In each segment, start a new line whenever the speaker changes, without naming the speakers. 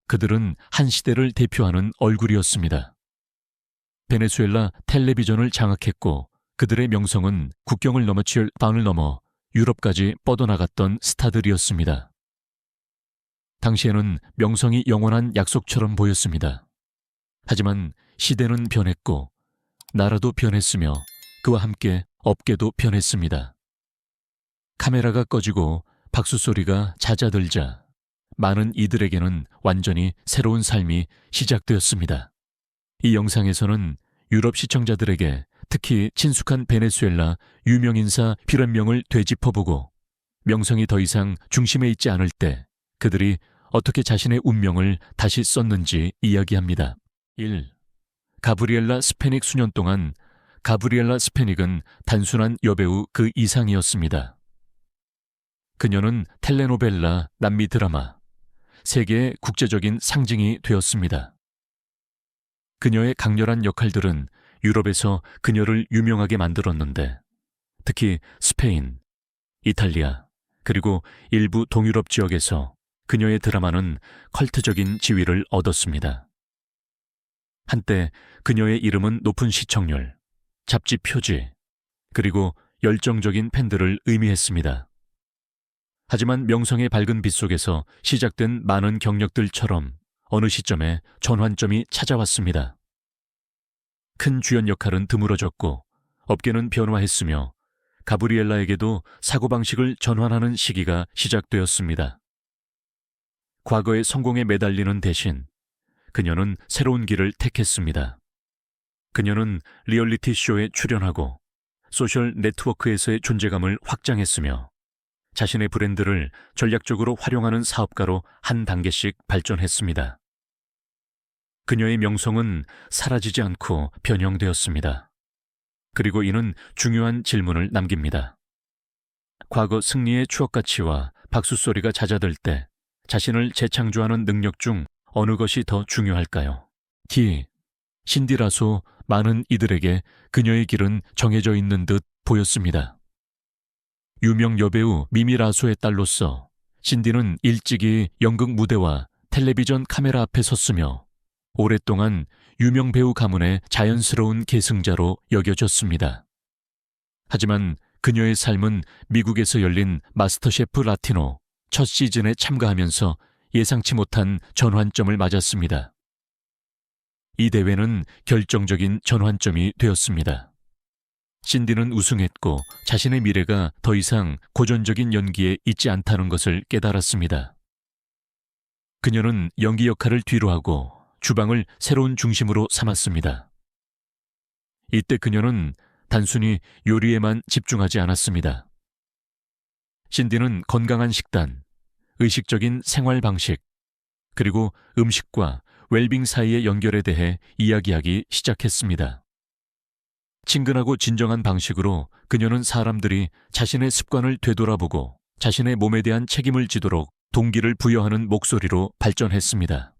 그들은 한 시대를 대표하는 얼굴이었습니다. 베네수엘라 텔레비전을 장악했고 그들의 명성은 국경을 넘어 지열방을 넘어 유럽까지 뻗어나갔던 스타들이었습니다. 당시에는 명성이 영원한 약속처럼 보였습니다. 하지만 시대는 변했고 나라도 변했으며 그와 함께 업계도 변했습니다. 카메라가 꺼지고 박수 소리가 잦아들자 많은 이들에게는 완전히 새로운 삶이 시작되었습니다. 이 영상에서는 유럽 시청자들에게 특히 친숙한 베네수엘라 유명인사 필연명을 되짚어보고 명성이 더 이상 중심에 있지 않을 때 그들이 어떻게 자신의 운명을 다시 썼는지 이야기합니다. 1. 가브리엘라 스페닉. 수년 동안 가브리엘라 스페닉은 단순한 여배우 그 이상이었습니다. 그녀는 텔레노벨라, 남미 드라마, 세계의 국제적인 상징이 되었습니다. 그녀의 강렬한 역할들은 유럽에서 그녀를 유명하게 만들었는데 특히 스페인, 이탈리아, 그리고 일부 동유럽 지역에서 그녀의 드라마는 컬트적인 지위를 얻었습니다. 한때 그녀의 이름은 높은 시청률, 잡지 표지, 그리고 열정적인 팬들을 의미했습니다. 하지만 명성의 밝은 빛 속에서 시작된 많은 경력들처럼 어느 시점에 전환점이 찾아왔습니다. 큰 주연 역할은 드물어졌고 업계는 변화했으며 가브리엘라에게도 사고방식을 전환하는 시기가 시작되었습니다. 과거의 성공에 매달리는 대신 그녀는 새로운 길을 택했습니다. 그녀는 리얼리티 쇼에 출연하고 소셜 네트워크에서의 존재감을 확장했으며 자신의 브랜드를 전략적으로 활용하는 사업가로 한 단계씩 발전했습니다. 그녀의 명성은 사라지지 않고 변형되었습니다. 그리고 이는 중요한 질문을 남깁니다. 과거 승리의 추억가치와 박수소리가 잦아들 때 자신을 재창조하는 능력 중 어느 것이 더 중요할까요? 신디라소. 많은 이들에게 그녀의 길은 정해져 있는 듯 보였습니다. 유명 여배우 미미 라소의 딸로서 신디는 일찍이 연극 무대와 텔레비전 카메라 앞에 섰으며 오랫동안 유명 배우 가문의 자연스러운 계승자로 여겨졌습니다. 하지만 그녀의 삶은 미국에서 열린 마스터셰프 라티노 첫 시즌에 참가하면서 예상치 못한 전환점을 맞았습니다. 이 대회는 결정적인 전환점이 되었습니다. 신디는 우승했고 자신의 미래가 더 이상 고전적인 연기에 있지 않다는 것을 깨달았습니다. 그녀는 연기 역할을 뒤로하고 주방을 새로운 중심으로 삼았습니다. 이때 그녀는 단순히 요리에만 집중하지 않았습니다. 신디는 건강한 식단, 의식적인 생활 방식, 그리고 음식과 웰빙 사이의 연결에 대해 이야기하기 시작했습니다. 친근하고 진정한 방식으로 그녀는 사람들이 자신의 습관을 되돌아보고 자신의 몸에 대한 책임을 지도록 동기를 부여하는 목소리로 발전했습니다.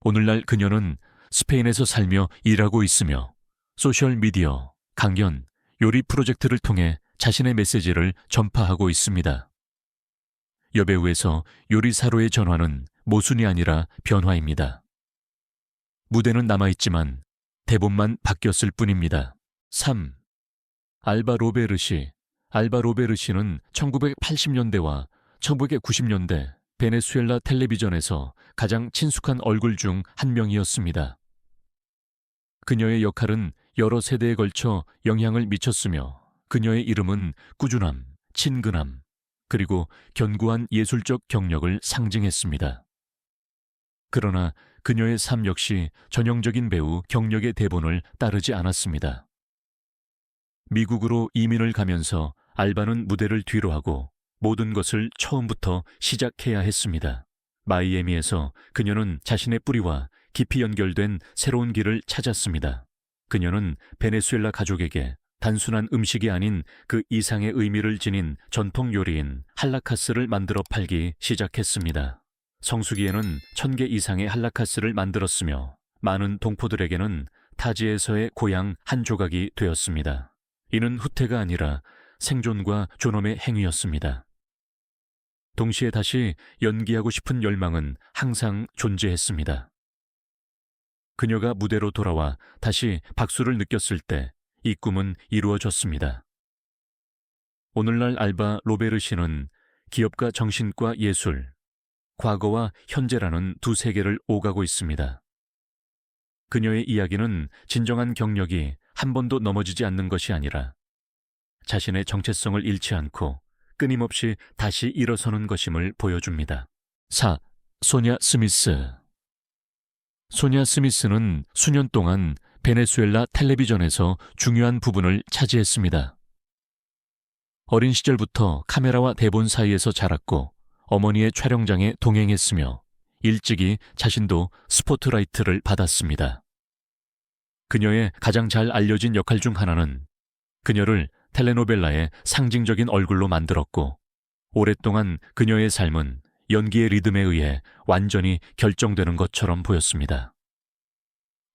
오늘날 그녀는 스페인에서 살며 일하고 있으며 소셜미디어, 강연, 요리 프로젝트를 통해 자신의 메시지를 전파하고 있습니다. 여배우에서 요리사로의 전환은 모순이 아니라 변화입니다. 무대는 남아있지만 대본만 바뀌었을 뿐입니다. 3. 알바 로베르시. 알바 로베르시는 1980년대와 1990년대 베네수엘라 텔레비전에서 가장 친숙한 얼굴 중 한 명이었습니다. 그녀의 역할은 여러 세대에 걸쳐 영향을 미쳤으며 그녀의 이름은 꾸준함, 친근함, 그리고 견고한 예술적 경력을 상징했습니다. 그러나 그녀의 삶 역시 전형적인 배우 경력의 대본을 따르지 않았습니다. 미국으로 이민을 가면서 알바는 무대를 뒤로하고 모든 것을 처음부터 시작해야 했습니다. 마이애미에서 그녀는 자신의 뿌리와 깊이 연결된 새로운 길을 찾았습니다. 그녀는 베네수엘라 가족에게 단순한 음식이 아닌 그 이상의 의미를 지닌 전통 요리인 할라카스를 만들어 팔기 시작했습니다. 성수기에는 1000개 이상의 할라카스를 만들었으며 많은 동포들에게는 타지에서의 고향 한 조각이 되었습니다. 이는 후퇴가 아니라 생존과 존엄의 행위였습니다. 동시에 다시 연기하고 싶은 열망은 항상 존재했습니다. 그녀가 무대로 돌아와 다시 박수를 느꼈을 때 이 꿈은 이루어졌습니다. 오늘날 알바 로베르 씨는 기업가 정신과 예술, 과거와 현재라는 두 세계를 오가고 있습니다. 그녀의 이야기는 진정한 경력이 한 번도 넘어지지 않는 것이 아니라 자신의 정체성을 잃지 않고 끊임없이 다시 일어서는 것임을 보여줍니다. 4. 소냐 스미스. 소냐 스미스는 수년 동안 베네수엘라 텔레비전에서 중요한 부분을 차지했습니다. 어린 시절부터 카메라와 대본 사이에서 자랐고 어머니의 촬영장에 동행했으며 일찍이 자신도 스포트라이트를 받았습니다. 그녀의 가장 잘 알려진 역할 중 하나는 그녀를 텔레노벨라의 상징적인 얼굴로 만들었고 오랫동안 그녀의 삶은 연기의 리듬에 의해 완전히 결정되는 것처럼 보였습니다.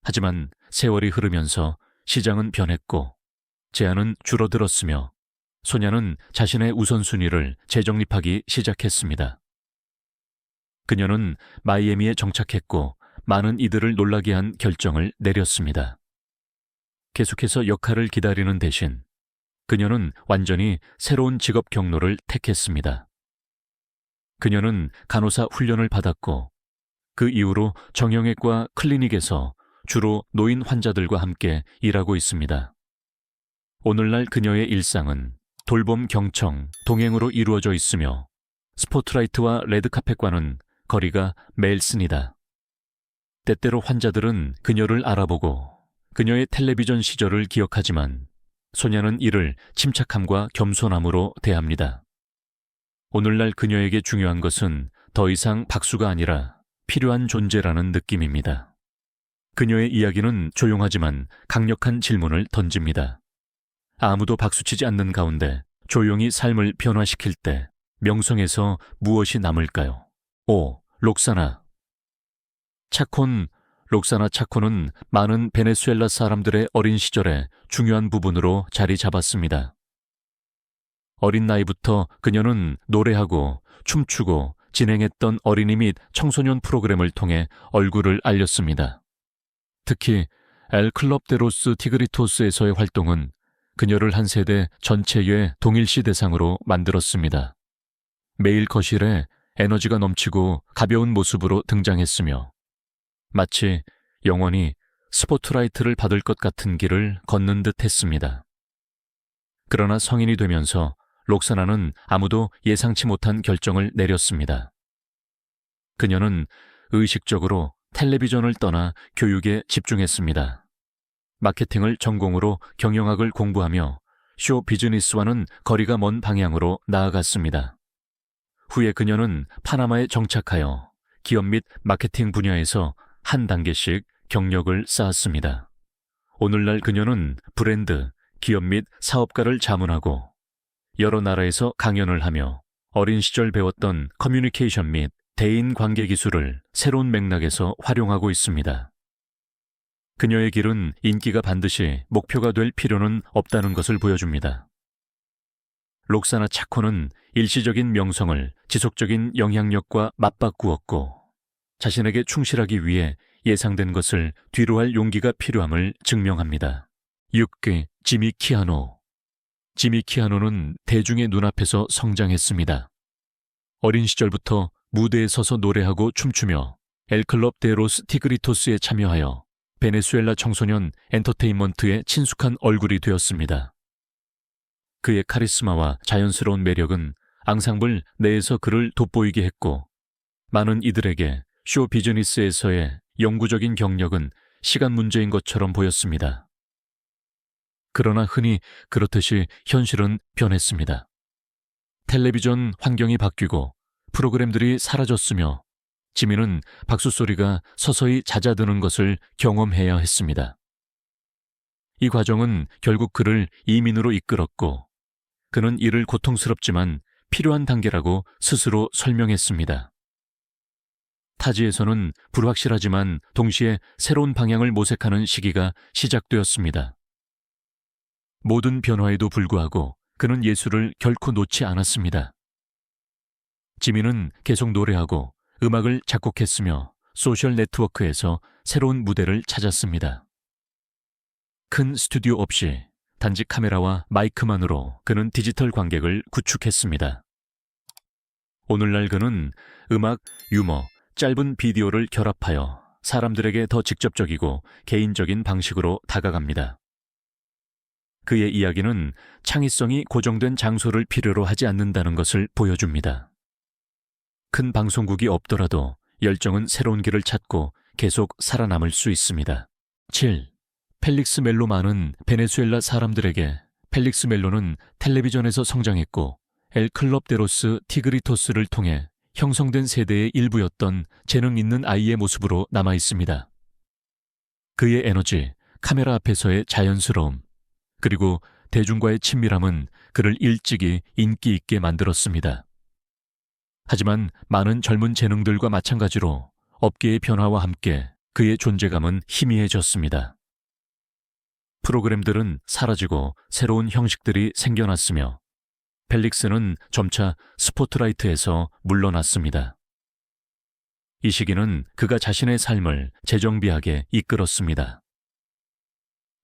하지만 세월이 흐르면서 시장은 변했고 제안은 줄어들었으며 소냐는 자신의 우선순위를 재정립하기 시작했습니다. 그녀는 마이애미에 정착했고 많은 이들을 놀라게 한 결정을 내렸습니다. 계속해서 역할을 기다리는 대신 그녀는 완전히 새로운 직업 경로를 택했습니다. 그녀는 간호사 훈련을 받았고 그 이후로 정형외과 클리닉에서 주로 노인 환자들과 함께 일하고 있습니다. 오늘날 그녀의 일상은 돌봄 경청, 동행으로 이루어져 있으며 스포트라이트와 레드카펫과는 거리가 멀습니다. 때때로 환자들은 그녀를 알아보고 그녀의 텔레비전 시절을 기억하지만 소냐는 이를 침착함과 겸손함으로 대합니다. 오늘날 그녀에게 중요한 것은 더 이상 박수가 아니라 필요한 존재라는 느낌입니다. 그녀의 이야기는 조용하지만 강력한 질문을 던집니다. 아무도 박수치지 않는 가운데 조용히 삶을 변화시킬 때 명성에서 무엇이 남을까요? 5. 록사나. 록사나 차콘은 많은 베네수엘라 사람들의 어린 시절의 중요한 부분으로 자리 잡았습니다. 어린 나이부터 그녀는 노래하고 춤추고 진행했던 어린이 및 청소년 프로그램을 통해 얼굴을 알렸습니다. 특히 엘 클럽 데 로스 티그리토스에서의 활동은 그녀를 한 세대 전체의 동일시 대상으로 만들었습니다. 매일 거실에 에너지가 넘치고 가벼운 모습으로 등장했으며 마치 영원히 스포트라이트를 받을 것 같은 길을 걷는 듯 했습니다. 그러나 성인이 되면서 록사나는 아무도 예상치 못한 결정을 내렸습니다. 그녀는 의식적으로 텔레비전을 떠나 교육에 집중했습니다. 마케팅을 전공으로 경영학을 공부하며 쇼 비즈니스와는 거리가 먼 방향으로 나아갔습니다. 후에 그녀는 파나마에 정착하여 기업 및 마케팅 분야에서 한 단계씩 경력을 쌓았습니다. 오늘날 그녀는 브랜드, 기업 및 사업가를 자문하고 여러 나라에서 강연을 하며 어린 시절 배웠던 커뮤니케이션 및 대인 관계 기술을 새로운 맥락에서 활용하고 있습니다. 그녀의 길은 인기가 반드시 목표가 될 필요는 없다는 것을 보여줍니다. 록사나 차코는 일시적인 명성을 지속적인 영향력과 맞바꾸었고 자신에게 충실하기 위해 예상된 것을 뒤로 할 용기가 필요함을 증명합니다. 6. 지미 키아노. 지미 키아노는 대중의 눈앞에서 성장했습니다. 어린 시절부터 무대에 서서 노래하고 춤추며 엘클럽 데 로스 티그리토스에 참여하여 베네수엘라 청소년 엔터테인먼트의 친숙한 얼굴이 되었습니다. 그의 카리스마와 자연스러운 매력은 앙상블 내에서 그를 돋보이게 했고 많은 이들에게 쇼 비즈니스에서의 영구적인 경력은 시간 문제인 것처럼 보였습니다. 그러나 흔히 그렇듯이 현실은 변했습니다. 텔레비전 환경이 바뀌고 프로그램들이 사라졌으며 지미는 박수소리가 서서히 잦아드는 것을 경험해야 했습니다. 이 과정은 결국 그를 이민으로 이끌었고 그는 이를 고통스럽지만 필요한 단계라고 스스로 설명했습니다. 타지에서는 불확실하지만 동시에 새로운 방향을 모색하는 시기가 시작되었습니다. 모든 변화에도 불구하고 그는 예술을 결코 놓지 않았습니다. 지민은 계속 노래하고 음악을 작곡했으며 소셜 네트워크에서 새로운 무대를 찾았습니다. 큰 스튜디오 없이 단지 카메라와 마이크만으로 그는 디지털 관객을 구축했습니다. 오늘날 그는 음악, 유머, 짧은 비디오를 결합하여 사람들에게 더 직접적이고 개인적인 방식으로 다가갑니다. 그의 이야기는 창의성이 고정된 장소를 필요로 하지 않는다는 것을 보여줍니다. 큰 방송국이 없더라도 열정은 새로운 길을 찾고 계속 살아남을 수 있습니다. 7. 펠릭스 멜로만은 베네수엘라 사람들에게 펠릭스 멜로는 텔레비전에서 성장했고 엘 클럽 데로스 티그리토스를 통해 형성된 세대의 일부였던 재능 있는 아이의 모습으로 남아 있습니다. 그의 에너지, 카메라 앞에서의 자연스러움, 그리고 대중과의 친밀함은 그를 일찍이 인기 있게 만들었습니다. 하지만 많은 젊은 재능들과 마찬가지로 업계의 변화와 함께 그의 존재감은 희미해졌습니다. 프로그램들은 사라지고 새로운 형식들이 생겨났으며 펠릭스는 점차 스포트라이트에서 물러났습니다. 이 시기는 그가 자신의 삶을 재정비하게 이끌었습니다.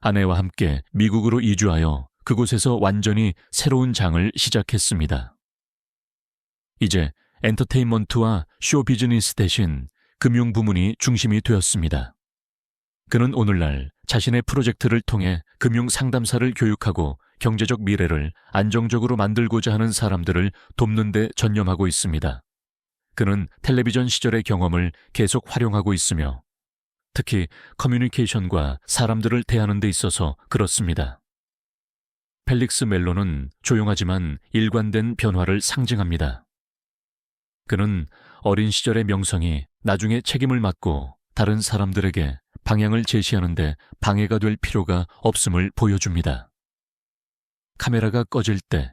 아내와 함께 미국으로 이주하여 그곳에서 완전히 새로운 장을 시작했습니다. 이제 엔터테인먼트와 쇼 비즈니스 대신 금융 부문이 중심이 되었습니다. 그는 오늘날 자신의 프로젝트를 통해 금융 상담사를 교육하고 경제적 미래를 안정적으로 만들고자 하는 사람들을 돕는 데 전념하고 있습니다. 그는 텔레비전 시절의 경험을 계속 활용하고 있으며 특히 커뮤니케이션과 사람들을 대하는 데 있어서 그렇습니다. 펠릭스 멜로는 조용하지만 일관된 변화를 상징합니다. 그는 어린 시절의 명성이 나중에 책임을 맡고 다른 사람들에게 방향을 제시하는 데 방해가 될 필요가 없음을 보여줍니다. 카메라가 꺼질 때,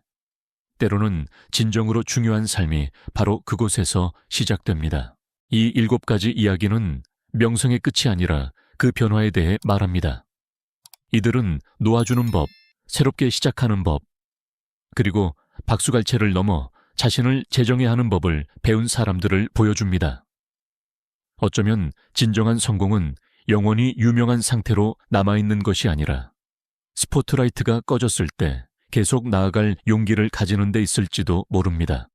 때로는 진정으로 중요한 삶이 바로 그곳에서 시작됩니다. 이 7가지 이야기는 명성의 끝이 아니라 그 변화에 대해 말합니다. 이들은 놓아주는 법, 새롭게 시작하는 법, 그리고 박수갈채를 넘어 자신을 재정해야 하는 법을 배운 사람들을 보여줍니다. 어쩌면 진정한 성공은 영원히 유명한 상태로 남아있는 것이 아니라 스포트라이트가 꺼졌을 때 계속 나아갈 용기를 가지는 데 있을지도 모릅니다.